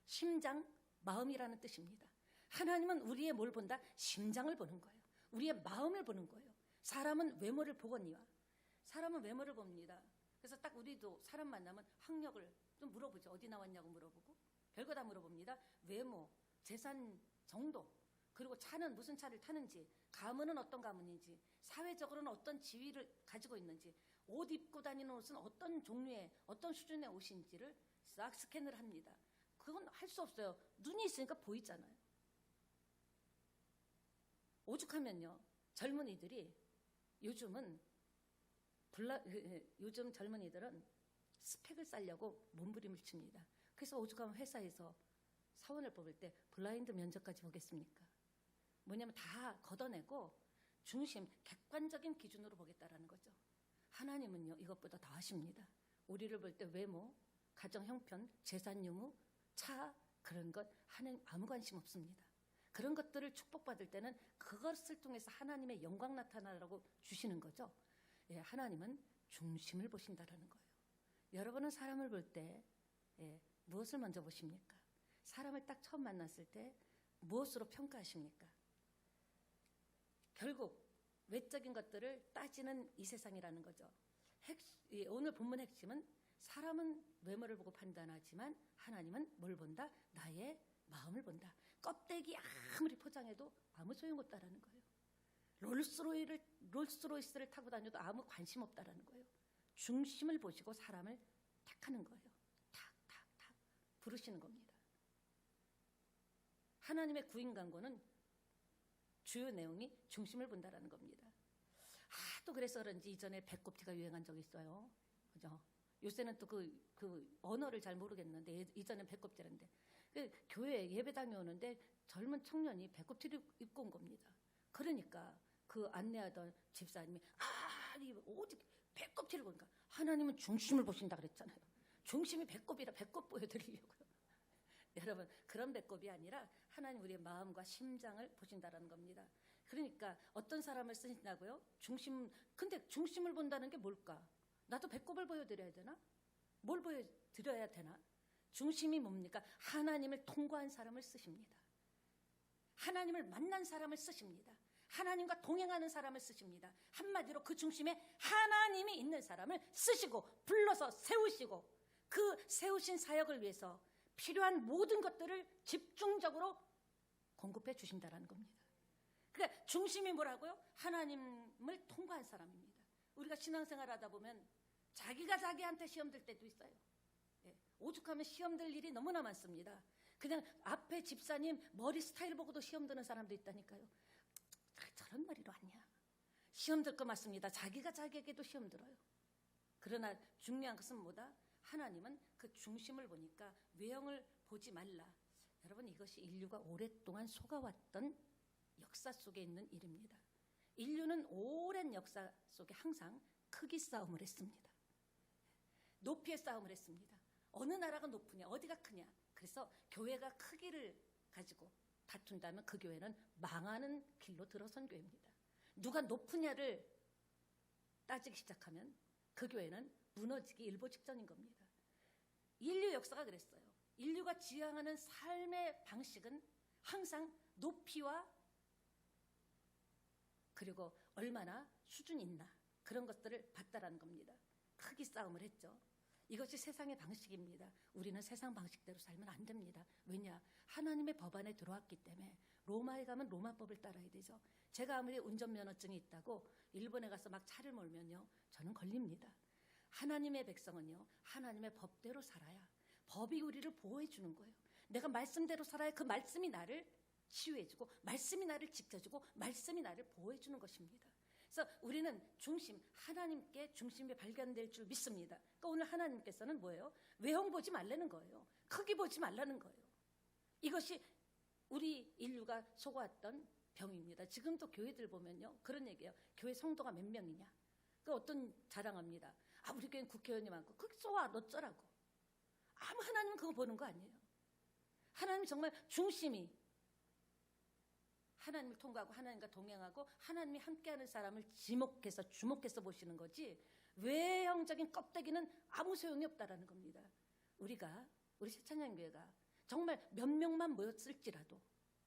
심장, 마음이라는 뜻입니다. 하나님은 우리의 뭘 본다? 심장을 보는 거예요. 우리의 마음을 보는 거예요. 사람은 외모를 보거니와. 사람은 외모를 봅니다. 그래서 딱 우리도 사람 만나면 학력을 좀 물어보죠. 어디 나왔냐고 물어보고 별거 다 물어봅니다. 외모, 재산 정도, 그리고 차는 무슨 차를 타는지, 가문은 어떤 가문인지, 사회적으로는 어떤 지위를 가지고 있는지, 옷 입고 다니는 옷은 어떤 종류의 어떤 수준의 옷인지를 싹 스캔을 합니다. 그건 할 수 없어요. 눈이 있으니까 보이잖아요. 오죽하면요 젊은이들이 요즘 젊은이들은 스펙을 쌓려고 몸부림을 칩니다. 그래서 오죽하면 회사에서 사원을 뽑을 때 블라인드 면접까지 보겠습니까? 뭐냐면 다 걷어내고 중심, 객관적인 기준으로 보겠다라는 거죠. 하나님은요 이것보다 더 하십니다. 우리를 볼 때 외모, 가정 형편, 재산 유무, 차 그런 것 하나님 아무 관심 없습니다. 그런 것들을 축복받을 때는 그것을 통해서 하나님의 영광 나타나라고 주시는 거죠. 예, 하나님은 중심을 보신다라는 거예요. 여러분은 사람을 볼 때 무엇을 먼저 보십니까? 사람을 딱 처음 만났을 때 무엇으로 평가하십니까? 결국 외적인 것들을 따지는 이 세상이라는 거죠. 오늘 본문 핵심은 사람은 외모를 보고 판단하지만 하나님은 뭘 본다? 나의 마음을 본다. 껍데기 아무리 포장해도 아무 소용없다라는 거예요. 롤스로이스를 타고 다녀도 아무 관심 없다라는 거예요. 중심을 보시고 사람을 택하는 거예요. 탁탁탁 부르시는 겁니다. 하나님의 구인 강구는 주요 내용이 중심을 본다라는 겁니다. 또 그래서 그런지 이전에 배꼽티가 유행한 적이 있어요. 그죠? 요새는 또 그 언어를 잘 모르겠는데 이전엔 배꼽티인데 교회 예배당에 오는데 젊은 청년이 배꼽티를 입고 온 겁니다. 그러니까 그 안내하던 집사님이 아니 어디 배꼽티를 보니까 하나님은 중심을 보신다 그랬잖아요. 중심이 배꼽이라 배꼽 보여드리려고요. 여러분 그런 배꼽이 아니라 하나님 우리의 마음과 심장을 보신다라는 겁니다. 그러니까 어떤 사람을 쓰신다고요? 근데 중심을 본다는 게 뭘까? 나도 배꼽을 보여드려야 되나? 뭘 보여드려야 되나? 중심이 뭡니까? 하나님을 통과한 사람을 쓰십니다. 하나님을 만난 사람을 쓰십니다. 하나님과 동행하는 사람을 쓰십니다. 한마디로 그 중심에 하나님이 있는 사람을 쓰시고 불러서 세우시고 그 세우신 사역을 위해서 필요한 모든 것들을 집중적으로 공급해 주신다는 겁니다. 그러니까 중심이 뭐라고요? 하나님을 통과한 사람입니다. 우리가 신앙생활 하다 보면 자기가 자기한테 시험 들 때도 있어요. 오죽하면 시험 들 일이 너무나 많습니다. 그냥 앞에 집사님 머리 스타일 보고도 시험 드는 사람도 있다니까요. 저런 머리로 왔냐? 시험 들 거 맞습니다. 자기가 자기에게도 시험 들어요. 그러나 중요한 것은 뭐다? 하나님은 그 중심을 보니까 외형을 보지 말라. 여러분 이것이 인류가 오랫동안 속아왔던 역사 속에 있는 일입니다. 인류는 오랜 역사 속에 항상 크기 싸움을 했습니다. 높이의 싸움을 했습니다. 어느 나라가 높으냐, 어디가 크냐. 그래서 교회가 크기를 가지고 다툰다면 그 교회는 망하는 길로 들어선 교회입니다. 누가 높으냐를 따지기 시작하면 그 교회는 무너지기 일보 직전인 겁니다. 인류 역사가 그랬어요. 인류가 지향하는 삶의 방식은 항상 높이와 그리고 얼마나 수준이 있나 그런 것들을 봤다라는 겁니다. 크기 싸움을 했죠. 이것이 세상의 방식입니다. 우리는 세상 방식대로 살면 안 됩니다. 왜냐? 하나님의 법 안에 들어왔기 때문에 로마에 가면 로마법을 따라야 되죠. 제가 아무리 운전면허증이 있다고 일본에 가서 막 차를 몰면요. 저는 걸립니다. 하나님의 백성은요. 하나님의 법대로 살아야 법이 우리를 보호해 주는 거예요. 내가 말씀대로 살아야 그 말씀이 나를 치유해주고 말씀이 나를 지켜주고 말씀이 나를 보호해주는 것입니다. 그래서 우리는 중심, 하나님께 중심이 발견될 줄 믿습니다. 그러니까 오늘 하나님께서는 뭐예요? 외형 보지 말라는 거예요. 크기 보지 말라는 거예요. 이것이 우리 인류가 속아왔던 병입니다. 지금도 교회들 보면요. 그런 얘기예요. 교회 성도가 몇 명이냐. 그 어떤 자랑합니다. 우리 교회는 국회의원이 많고 그게 쏘아 너쩌라고. 하나님은 그거 보는 거 아니에요. 하나님 정말 중심이 하나님을 통과하고 하나님과 동행하고 하나님이 함께하는 사람을 주목해서 보시는 거지, 외형적인 껍데기는 아무 소용이 없다라는 겁니다. 우리 새찬양교회가 정말 몇 명만 모였을지라도,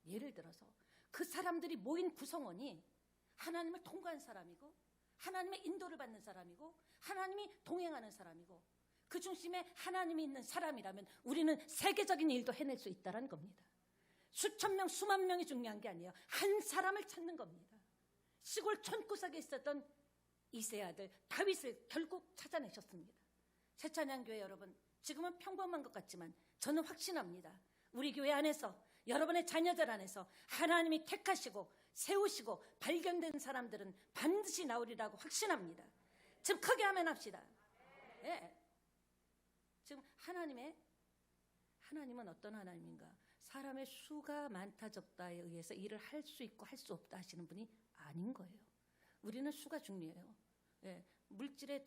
예를 들어서 그 사람들이 모인 구성원이 하나님을 통과한 사람이고 하나님의 인도를 받는 사람이고 하나님이 동행하는 사람이고 그 중심에 하나님이 있는 사람이라면 우리는 세계적인 일도 해낼 수 있다는 겁니다. 수천 명, 수만 명이 중요한 게 아니에요. 한 사람을 찾는 겁니다. 시골 촌구석에 있었던 이새의 아들 다윗을 결국 찾아내셨습니다. 새찬양교회 여러분, 지금은 평범한 것 같지만 저는 확신합니다. 우리 교회 안에서, 여러분의 자녀들 안에서 하나님이 택하시고 세우시고 발견된 사람들은 반드시 나오리라고 확신합니다. 지금 크게 하면 합시다. 네. 지금 하나님은 어떤 하나님인가? 사람의 수가 많다 적다에 의해서 일을 할 수 있고 할 수 없다 하시는 분이 아닌 거예요. 우리는 수가 중요해요. 예, 물질의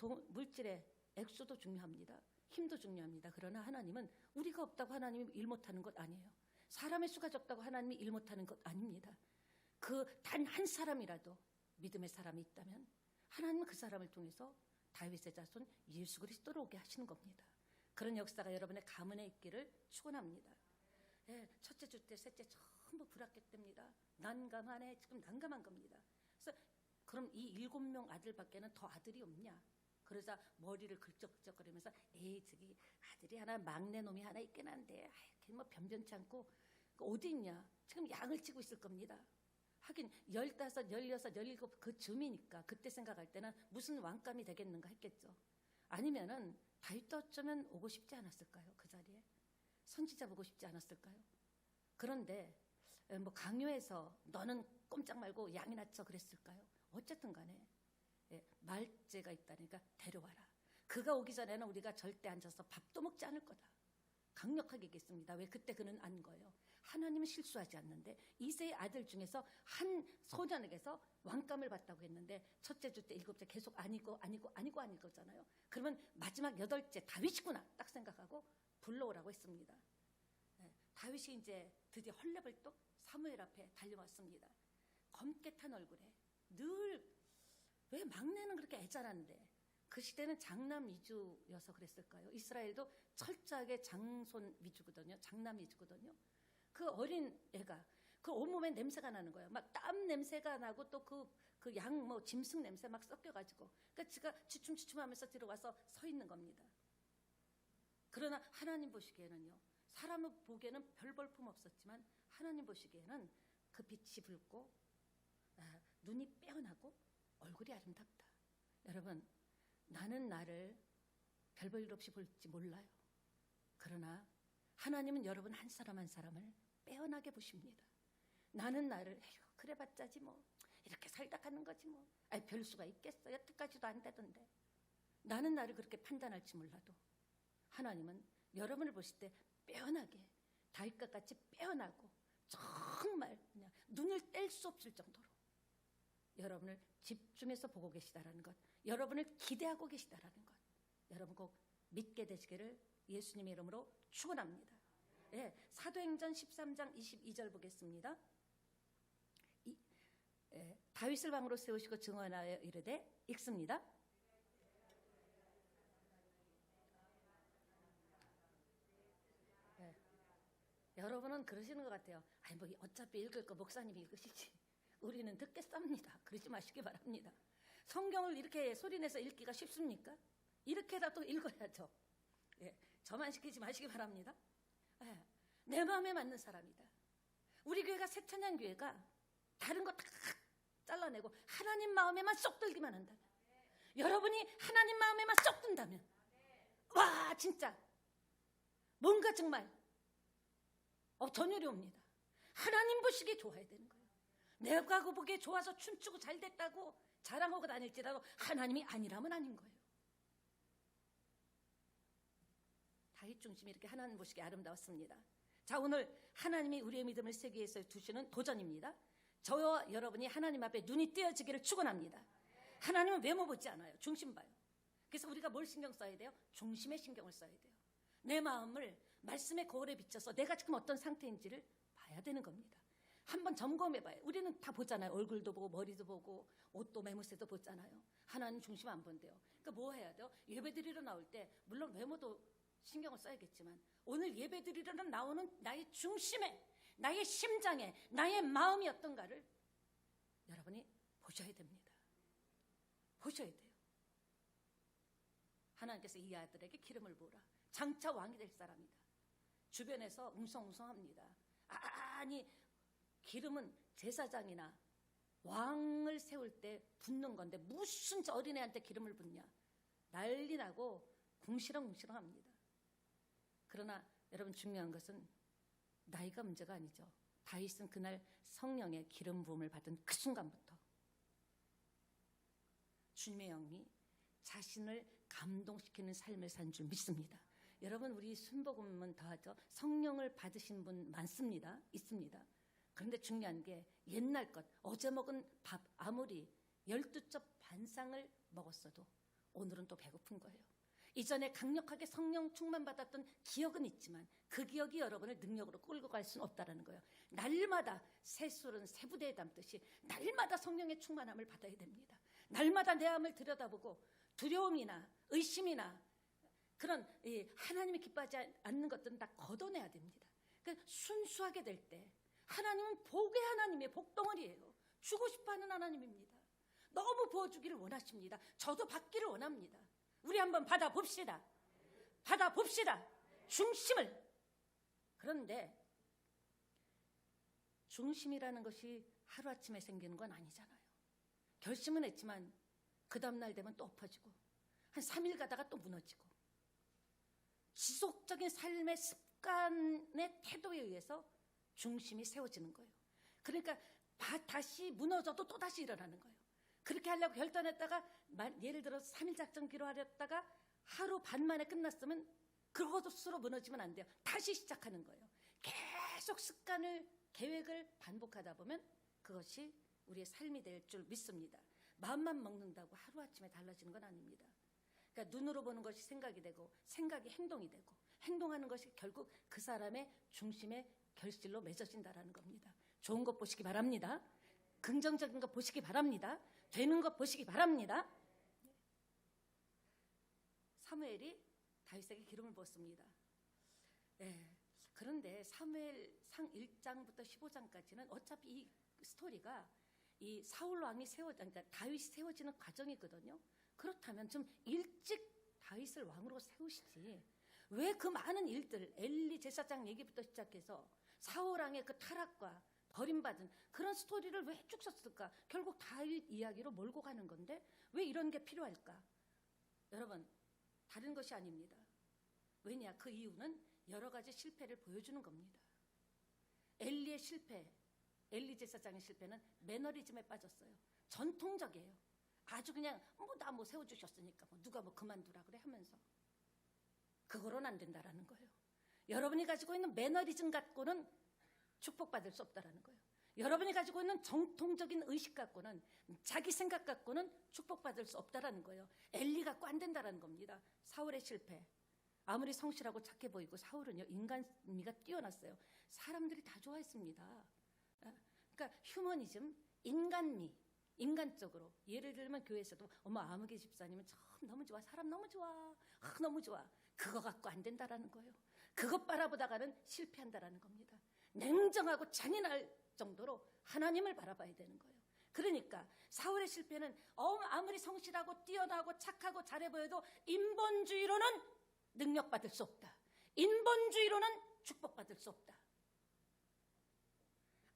액수도 중요합니다. 힘도 중요합니다. 그러나 하나님은 우리가 없다고 하나님이 일 못하는 것 아니에요. 사람의 수가 적다고 하나님이 일 못하는 것 아닙니다. 그 단 한 사람이라도 믿음의 사람이 있다면 하나님은 그 사람을 통해서 다윗의 자손 예수 그리스도로 오게 하시는 겁니다. 그런 역사가 여러분의 가문에 있기를 축원합니다. 예, 첫째, 둘째, 셋째 전부 불합격됩니다. 난감하네. 지금 난감한 겁니다. 그래서 그럼 이 7명 아들밖에는 더 아들이 없냐? 그러자 머리를 긁적긁적거리면서 저기 아들이 하나, 막내 놈이 하나 있긴 한데 이렇게 뭐 변변치 않고 어디 있냐? 지금 양을 치고 있을 겁니다. 하긴 15, 16, 17 그쯤이니까 그때 생각할 때는 무슨 왕감이 되겠는가 했겠죠. 아니면은 다윗도 어쩌면 오고 싶지 않았을까요? 그 자리에 선지자 보고 싶지 않았을까요? 그런데 뭐 강요해서 너는 꼼짝 말고 양이나 쳐 그랬을까요? 어쨌든 간에 말죄가 있다니까 데려와라. 그가 오기 전에는 우리가 절대 앉아서 밥도 먹지 않을 거다. 강력하게 얘기했습니다. 왜? 그때 그는 안 거예요. 하나님은 실수하지 않는데 이새의 아들 중에서 한 소년에게서 왕감을 받다고 했는데 첫째, 둘째, 일곱째 계속 아니고잖아요. 그러면 마지막 8째 다윗이구나 딱 생각하고 불러오라고 했습니다. 다윗이 이제 드디어 헐레벌떡 사무엘 앞에 달려왔습니다. 검게 탄 얼굴에 늘 왜 막내는 그렇게 애잘하는데, 그 시대는 장남 위주여서 그랬을까요? 이스라엘도 철저하게 장손 위주거든요. 장남 위주거든요. 그 어린 애가 그 온몸에 냄새가 나는 거예요. 막 땀 냄새가 나고 또 그 양 뭐 짐승 냄새 막 섞여가지고, 그러니까 지가 주춤주춤하면서 들어와서 서 있는 겁니다. 그러나 하나님 보시기에는요, 사람을 보기에는 별 볼품 없었지만 하나님 보시기에는 그 빛이 붉고 눈이 빼어나고 얼굴이 아름답다. 여러분, 나는 나를 별 볼 일 없이 볼지 몰라요. 그러나 하나님은 여러분 한 사람 한 사람을 빼어나게 보십니다. 나는 나를 그래봤자지 뭐 이렇게 살다 가는 거지 뭐 별 수가 있겠어. 여태까지도 안 되던데. 나는 나를 그렇게 판단할지 몰라도 하나님은 여러분을 보실 때 빼어나게, 다윗과 같이 빼어나고 정말 그냥 눈을 뗄 수 없을 정도로 여러분을 집중해서 보고 계시다라는 것, 여러분을 기대하고 계시다라는 것, 여러분 꼭 믿게 되시기를 예수님의 이름으로 축원합니다. 예, 사도행전 13장 22절 보겠습니다. 다윗을 왕으로 세우시고 증언하여 이르되 읽습니다. 여러분은 그러시는 것 같아요. 아니 뭐 어차피 읽을 거 목사님이 읽으시지. 우리는 듣겠습니다. 그러지 마시기 바랍니다. 성경을 이렇게 소리내서 읽기가 쉽습니까? 이렇게라도 읽어야죠. 예, 저만 시키지 마시기 바랍니다. 예, 내 마음에 맞는 사람이다. 우리 교회가 새찬양교회가 다른 거 다 잘라내고 하나님 마음에만 쏙 들기만 한다면, 여러분이 하나님 마음에만 쏙 든다면, 와 진짜 뭔가 정말 전율이 옵니다. 하나님 보시기에 좋아야 되는 거예요. 내가 그 보기에 좋아서 춤추고 잘 됐다고 자랑하고 다닐지라도 하나님이 아니라면 아닌 거예요. 다윗 중심이 이렇게 하나님 보시기에 아름다웠습니다. 자, 오늘 하나님이 우리의 믿음을 세기 위해서 두시는 도전입니다. 저와 여러분이 하나님 앞에 눈이 띄어지기를 축원합니다. 하나님은 외모 보지 않아요. 중심 봐요. 그래서 우리가 뭘 신경 써야 돼요? 중심에 신경을 써야 돼요. 내 마음을 말씀의 거울에 비춰서 내가 지금 어떤 상태인지를 봐야 되는 겁니다. 한번 점검해봐요. 우리는 다 보잖아요. 얼굴도 보고 머리도 보고 옷도 매무새도 보잖아요. 하나님 중심 안 본대요. 그러니까 뭐 해야 돼요? 예배드리러 나올 때 물론 외모도 신경을 써야겠지만 오늘 예배드리러 나오는 나의 중심에, 나의 심장에, 나의 마음이 어떤가를 여러분이 보셔야 됩니다. 보셔야 돼요. 하나님께서 이 아들에게 기름을 부으라. 장차 왕이 될 사람이다. 주변에서 웅성웅성합니다. 아니 기름은 제사장이나 왕을 세울 때 붓는 건데 무슨 저 어린애한테 기름을 붓냐. 난리 나고 궁시렁궁시렁합니다. 그러나 여러분 중요한 것은 나이가 문제가 아니죠. 다윗은 그날 성령의 기름 부음을 받은 그 순간부터 주님의 영이 자신을 감동시키는 삶을 산 줄 믿습니다. 여러분 우리 순복음은 더하죠. 성령을 받으신 분 많습니다. 있습니다. 그런데 중요한 게 옛날 것, 어제 먹은 밥 아무리 12첩 반상을 먹었어도 오늘은 또 배고픈 거예요. 이전에 강력하게 성령 충만받았던 기억은 있지만 그 기억이 여러분을 능력으로 끌고 갈 수는 없다는 거예요. 날마다 새술은 새부대에 담듯이 날마다 성령의 충만함을 받아야 됩니다. 날마다 내 마음을 들여다보고 두려움이나 의심이나 그런 하나님이 기뻐하지 않는 것들은 다 걷어내야 됩니다. 그러니까 순수하게 될 때 하나님은 복의 하나님이에요. 복덩어리예요. 주고 싶어하는 하나님입니다. 너무 부어주기를 원하십니다. 저도 받기를 원합니다. 우리 한번 받아봅시다. 받아봅시다. 중심을. 그런데 중심이라는 것이 하루아침에 생기는 건 아니잖아요. 결심은 했지만 그 다음날 되면 또 엎어지고 한 3일 가다가 또 무너지고 지속적인 삶의 습관의 태도에 의해서 중심이 세워지는 거예요. 그러니까 다시 무너져도 또 다시 일어나는 거예요. 그렇게 하려고 결단했다가 예를 들어서 3일 작전 기로하렸다가 하루 반 만에 끝났으면 그것으로 무너지면 안 돼요. 다시 시작하는 거예요. 계속 습관을 계획을 반복하다 보면 그것이 우리의 삶이 될 줄 믿습니다. 마음만 먹는다고 하루아침에 달라지는 건 아닙니다. 그러니까 눈으로 보는 것이 생각이 되고 생각이 행동이 되고 행동하는 것이 결국 그 사람의 중심의 결실로 맺어진다라는 겁니다. 좋은 것 보시기 바랍니다. 긍정적인 것 보시기 바랍니다. 되는 것 보시기 바랍니다. 사무엘이 다윗에게 기름을 부었습니다. 그런데 사무엘상 1장부터 15장까지는 어차피 이 스토리가 이 사울 왕이 그러니까 다윗이 세워지는 과정이거든요. 그렇다면 좀 일찍 다윗을 왕으로 세우시지. 왜 그 많은 일들, 엘리 제사장 얘기부터 시작해서 사울 왕의 그 타락과 버림받은 그런 스토리를 왜 쭉 썼을까? 결국 다윗 이야기로 몰고 가는 건데 왜 이런 게 필요할까? 여러분, 다른 것이 아닙니다. 왜냐? 그 이유는 여러 가지 실패를 보여주는 겁니다. 엘리의 실패, 엘리 제사장의 실패는 매너리즘에 빠졌어요. 전통적이에요. 아주 그냥 나 뭐 세워주셨으니까 누가 뭐 그만두라 그래 하면서 그거로는 안 된다라는 거예요. 여러분이 가지고 있는 매너리즘 갖고는 축복받을 수 없다라는 거예요. 여러분이 가지고 있는 정통적인 의식 갖고는 자기 생각 갖고는 축복받을 수 없다라는 거예요. 엘리 갖고 안 된다라는 겁니다. 사울의 실패. 아무리 성실하고 착해 보이고 사울은요 인간미가 뛰어났어요. 사람들이 다 좋아했습니다. 그러니까 휴머니즘, 인간미, 인간적으로 예를 들면 교회에서도 어머 아무개 집사님은 참 너무 좋아, 사람 너무 좋아, 너무 좋아. 그거 갖고 안 된다라는 거예요. 그것 바라보다가는 실패한다라는 겁니다. 냉정하고 잔인할 정도로 하나님을 바라봐야 되는 거예요. 그러니까 사울의 실패는 아무리 성실하고 뛰어나고 착하고 잘해 보여도 인본주의로는 능력받을 수 없다. 인본주의로는 축복받을 수 없다.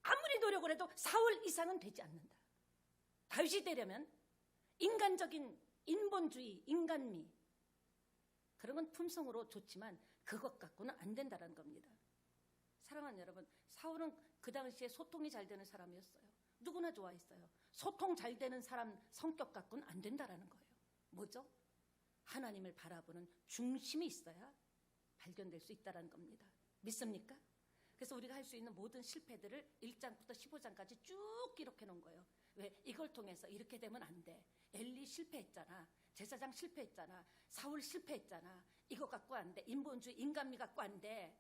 아무리 노력을 해도 사울 이상은 되지 않는다. 다윗이 되려면 인간적인 인본주의, 인간미 그런 건 품성으로 좋지만 그것 갖고는 안 된다는 겁니다. 사랑하는 여러분, 사울은 그 당시에 소통이 잘 되는 사람이었어요. 누구나 좋아했어요. 소통 잘 되는 사람 성격 갖고는 안 된다는 거예요. 뭐죠? 하나님을 바라보는 중심이 있어야 발견될 수 있다는 겁니다. 믿습니까? 그래서 우리가 할 수 있는 모든 실패들을 1장부터 15장까지 쭉 기록해 놓은 거예요. 왜 이걸 통해서 이렇게 되면 안 돼. 엘리 실패했잖아. 제사장 실패했잖아. 사울 실패했잖아. 이거 갖고 안 돼. 인본주의 인간미 갖고 안 돼.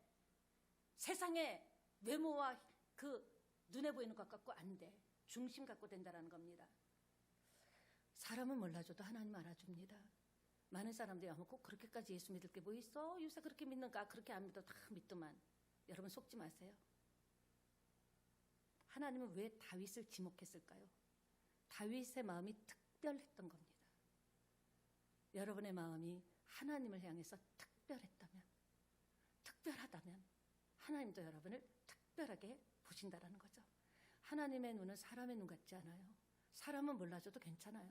세상의 외모와 그 눈에 보이는 것 갖고 안 돼. 중심 갖고 된다라는 겁니다. 사람은 몰라줘도 하나님 알아줍니다. 많은 사람들이 아마 꼭 그렇게까지 예수 믿을 게 뭐 있어? 요새 그렇게 믿는가? 그렇게 안 믿어. 다 믿더만. 여러분 속지 마세요. 하나님은 왜 다윗을 지목했을까요? 다윗의 마음이 특별했던 겁니다. 여러분의 마음이 하나님을 향해서 특별하다면 하나님도 여러분을 특별하게 보신다라는 거죠. 하나님의 눈은 사람의 눈 같지 않아요. 사람은 몰라줘도 괜찮아요.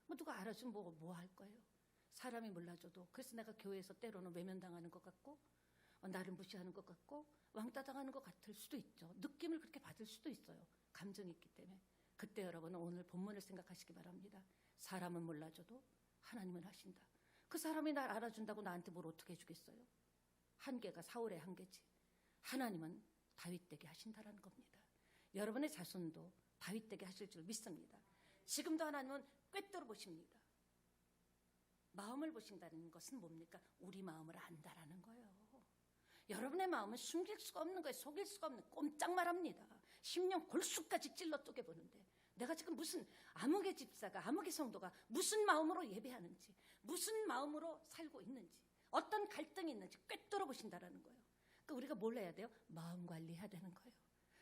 뭐 누가 알아주면 뭐 할 거예요. 사람이 몰라줘도. 그래서 내가 교회에서 때로는 외면당하는 것 같고 나를 무시하는 것 같고 왕따 당하는 것 같을 수도 있죠. 느낌을 그렇게 받을 수도 있어요. 감정이 있기 때문에. 그때 여러분은 오늘 본문을 생각하시기 바랍니다. 사람은 몰라줘도 하나님은 하신다. 그 사람이 날 알아준다고 나한테 뭘 어떻게 해주겠어요? 한계가 사울의 한계지. 하나님은 다윗 되게 하신다라는 겁니다. 여러분의 자손도 다윗 되게 하실 줄 믿습니다. 지금도 하나님은 꿰뚫어 보십니다. 마음을 보신다는 것은 뭡니까? 우리 마음을 안다라는 거예요. 여러분의 마음은 숨길 수가 없는 거예요. 속일 수가 없는, 꼼짝 말합니다. 심령 골수까지 찔러 쪼개보는데 내가 지금 무슨 아무개 집사가, 아무개 성도가 무슨 마음으로 예배하는지, 무슨 마음으로 살고 있는지, 어떤 갈등이 있는지 꿰뚫어 보신다라는 거예요. 그러니까 우리가 뭘 해야 돼요? 마음 관리해야 되는 거예요.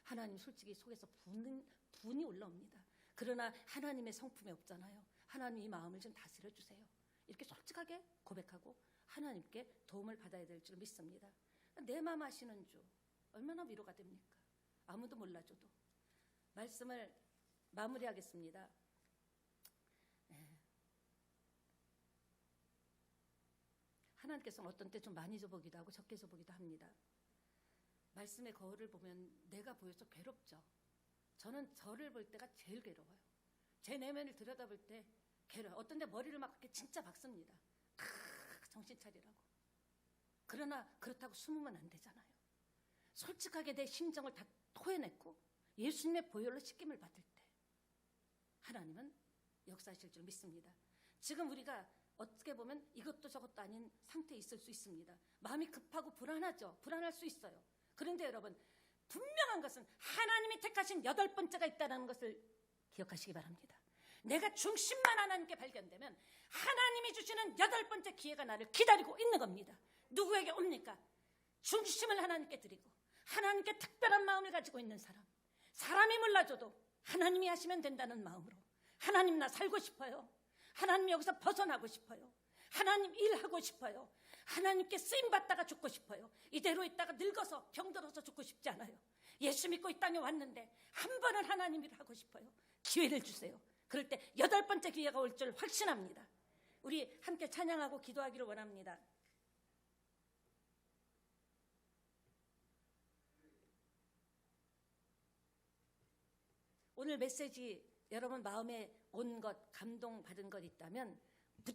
하나님 솔직히 속에서 분이 올라옵니다. 그러나 하나님의 성품이 없잖아요. 하나님 이 마음을 좀 다스려 주세요. 이렇게 솔직하게 고백하고 하나님께 도움을 받아야 될 줄 믿습니다. 내 마음 아시는 주 얼마나 위로가 됩니까? 아무도 몰라줘도. 말씀을 마무리하겠습니다. 하나님께서는 어떤 때 좀 많이 줘보기도 하고 적게 줘보기도 합니다. 말씀의 거울을 보면 내가 보여서 괴롭죠. 저는 저를 볼 때가 제일 괴로워요. 제 내면을 들여다볼 때 괴로워요. 어떤 데 머리를 막 이렇게 진짜 박습니다. 정신 차리라고. 그러나 그렇다고 숨으면 안 되잖아요. 솔직하게 내 심정을 다 토해냈고 예수님의 보혈로 씻김을 받을 때 하나님은 역사하실 줄 믿습니다. 지금 우리가 어떻게 보면 이것도 저것도 아닌 상태에 있을 수 있습니다. 마음이 급하고 불안하죠. 불안할 수 있어요. 그런데 여러분 분명한 것은 하나님이 택하신 8번째가 있다는 것을 기억하시기 바랍니다. 내가 중심만 하나님께 발견되면 하나님이 주시는 8번째 기회가 나를 기다리고 있는 겁니다. 누구에게 옵니까? 중심을 하나님께 드리고 하나님께 특별한 마음을 가지고 있는 사람. 사람이 몰라줘도 하나님이 하시면 된다는 마음으로 하나님 나 살고 싶어요. 하나님 여기서 벗어나고 싶어요. 하나님 일하고 싶어요. 하나님께 쓰임받다가 죽고 싶어요. 이대로 있다가 늙어서 병들어서 죽고 싶지 않아요. 예수 믿고 이 땅에 왔는데 한 번은 하나님 일을 하고 싶어요. 기회를 주세요. 그럴 때 8번째 기회가 올 줄 확신합니다. 우리 함께 찬양하고 기도하기를 원합니다. 오늘 메시지 여러분 마음에 온 것, 감동받은 것 있다면